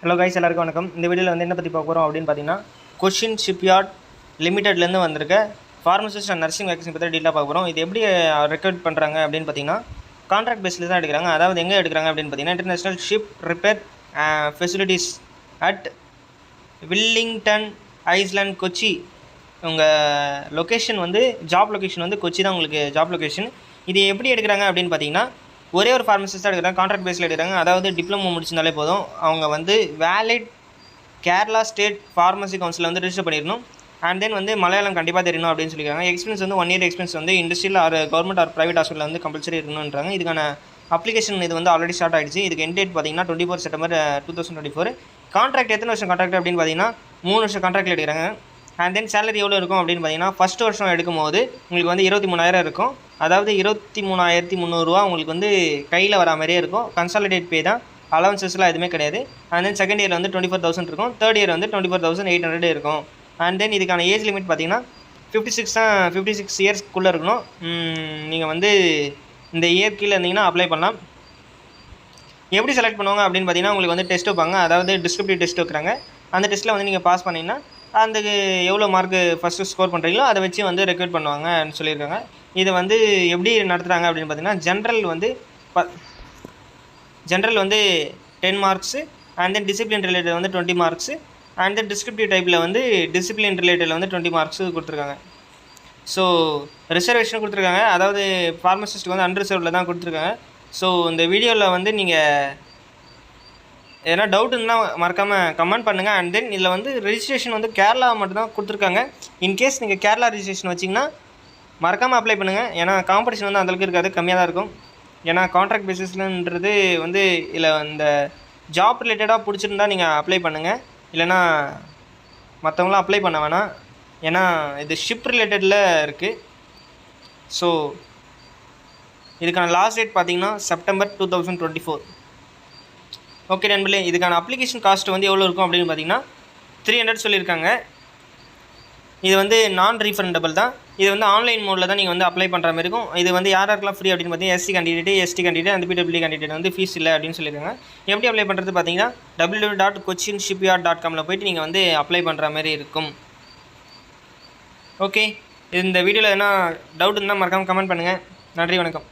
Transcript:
Hello guys, எல்லாருக்கும் வணக்கம். இந்த வீடியோவில் வந்து என்ன பற்றி பார்க்க போகிறோம் அப்படின்னு பார்த்தீங்கன்னா, கொஷின் ஷிப்யார்ட் லிமிடெட்லேருந்து வந்திருக்க ஃபார்மசிஸ்ட் அண்ட் நர்சிங் வேகன்சி பற்றி டீட்டெயிலாக பார்க்க போகிறோம். இது எப்படி ரெக்ரூட் பண்ணுறாங்க அப்படின்னு பார்த்தீங்கன்னா, கான்ட்ராக்ட் பேஸில் தான் எடுக்கிறாங்க. அதாவது எங்கே எடுக்கிறாங்க அப்படின்னு பார்த்தீங்கன்னா, international ship repair facilities at Willingdon island, Kochi. உங்கள் லொக்கேஷன் வந்து ஜாப் லொக்கேஷன் வந்து கொச்சி தான் உங்களுக்கு ஜாப் லொக்கேஷன். இது எப்படி எடுக்கிறாங்க அப்படின்னு பார்த்தீங்கன்னா, ஒரே ஒரு ஃபார்மசிஸ்ட் தான் எடுக்கிறாங்க, கான்ட்ராக்ட் பேஸில் எடுக்கிறாங்க. அதாவது டிப்ளமோ முடிச்சிருந்தாலே போதும். அவங்க வந்து வேலிட் கேரளா ஸ்டேட் ஃபார்மசி கவுன்சிலில் வந்து ரிஜிஸ்டர் பண்ணிடணும். அண்ட் தென் வந்து மலையாளம் கண்டிப்பாக தெரியணும் அப்படின்னு சொல்லியிருக்காங்க. எக்ஸ்பீரியன்ஸ் வந்து 1 year எக்ஸ்பீரியன்ஸ் வந்து இண்டஸ்ட்ரியில் ஆர் கவர்மெண்ட் ஆர் ப்ரைவேட் ஹாஸ்பிட்டலில் வந்து கம்பல்சரி இருக்கணுன்றாங்க. இதுக்கான அப்ளிகேஷன் இது வந்து ஆல்ரெடி ஸ்டார்ட் ஆகிடுச்சு. இதுக்கு எண்ட் டேட் பார்த்தீங்கன்னா 24 September 2024. கான்ட்ராக்ட் எத்தனை வருஷம் கான்ட்ராக்ட் அப்படின்னு பார்த்தீங்கன்னா 3 வருஷம் கான்ட்ராக்டில் எடுக்கிறாங்க. அண்ட் தென் சேலரி எவ்வளோ இருக்கும் அப்படின்னு பார்த்தீங்கன்னா, ஃபஸ்ட் வருஷம் எடுக்கும்போது உங்களுக்கு வந்து 23,000 இருக்கும். அதாவது 23,300 உங்களுக்கு வந்து கையில் வரா மாதிரியே இருக்கும். கன்சாலிடேட் பே தான், அலவன்சஸ்லாம் எதுவுமே கிடையாது. அண்ட் தென் செகண்ட் இயர் வந்து 24,000 இருக்கும். தேர்ட் இயர் வந்து 24,800 இருக்கும். அண்ட் தென் இதுக்கான ஏஜ் லிமிட் பார்த்தீங்கன்னா 56 இயர்ஸ்க்குள்ளே இருக்கணும். நீங்கள் வந்து இந்த இயர் கீழே இருந்தீங்கன்னா அப்ளை பண்ணலாம். எப்படி செலக்ட் பண்ணுவாங்க அப்படின்னு பார்த்தீங்கன்னா, உங்களுக்கு வந்து டெஸ்ட் வைப்பாங்க. அதாவது டிஸ்கிரிப்டிவ் டெஸ்ட் வைக்கிறாங்க. அந்த டெஸ்ட்டில் வந்து நீங்கள் பாஸ் பண்ணிங்கன்னா அந்த எவ்வளோ மார்க்கு ஃபஸ்ட்டு ஸ்கோர் பண்ணுறீங்களோ அதை வச்சு வந்து ரெக்ரூட் பண்ணுவாங்கன்னு சொல்லியிருக்காங்க. இதை வந்து எப்படி நடத்துகிறாங்க அப்படின்னு பார்த்தீங்கன்னா, ஜென்ரல் வந்து 10 marks. And then discipline related வந்து 20 மார்க்ஸு. அண்ட் தென் டிஸ்கிரிப்டிவ் டைப்பில் வந்து டிசிப்ளின் ரிலேட்டடில் வந்து 20 மார்க்ஸு கொடுத்துருக்காங்க. ஸோ ரிசர்வேஷன் கொடுத்துருக்காங்க. அதாவது ஃபார்மசிஸ்ட்டுக்கு வந்து அன்ரிசர்வ்டில் தான் கொடுத்துருக்காங்க. ஸோ இந்த வீடியோவில் வந்து நீங்கள் எதனா டவுட் இருந்தால் மறக்காமல் கமெண்ட் பண்ணுங்கள். அண்ட் தென் இதில் வந்து ரெஜிஸ்ட்ரேஷன் வந்து கேரளா மட்டும்தான் கொடுத்துருக்காங்க. இன்கேஸ் நீங்கள் கேரளா ரெஜிஸ்ட்ரேஷன் வச்சிங்கன்னா மறக்காமல் அப்ளை பண்ணுங்கள். ஏன்னா காம்படிஷன் வந்து அந்தளவுக்கு இருக்காது, கம்மியாக தான் இருக்கும். ஏன்னா கான்ட்ராக்ட் பேசிஸ்லன்றது வந்து இதில் இந்த ஜாப் ரிலேட்டடாக பிடிச்சிருந்தா நீங்கள் அப்ளை பண்ணுங்கள். இல்லைனா மற்றவங்களாம் அப்ளை பண்ண வேணாம். ஏன்னா இது ஷிப் ரிலேட்டடில் இருக்குது. ஸோ இதுக்கான லாஸ்ட் டேட் பார்த்தீங்கன்னா September 2024. ஓகே நண்பர்களே, இதுக்கான அப்ளிகேஷன் காஸ்ட் வந்து எவ்வளோ இருக்கும் அப்படின்னு பார்த்தீங்கன்னா 300 சொல்லியிருக்காங்க. இது வந்து நான் ரீஃபண்டபிள் தான். இது வந்து ஆன்லைன் மோடில் தான் நீங்கள் வந்து அப்ளை பண்ணுற மாதிரி இருக்கும். இது வந்து யாருக்கெல்லாம் ஃப்ரீ அப்படின்னு பார்த்தீங்கன்னா, SC கேண்டிடேட், ST கேண்டிடேட், அந்த PWD கேண்டிடேட் வந்து ஃபீஸ் இல்லை அப்படின்னு சொல்லியிருக்காங்க. எப்படி அப்ளை பண்ணுறது பார்த்தீங்கன்னா, www.cochinshipyard.com போய்ட்டு நீங்கள் வந்து அப்ளை பண்ணுற மாதிரி இருக்கும். ஓகே, இந்த வீடியோவில் எதனா டவுட் இருந்தால் மறக்காமல் கமெண்ட் பண்ணுங்கள். நன்றி, வணக்கம்.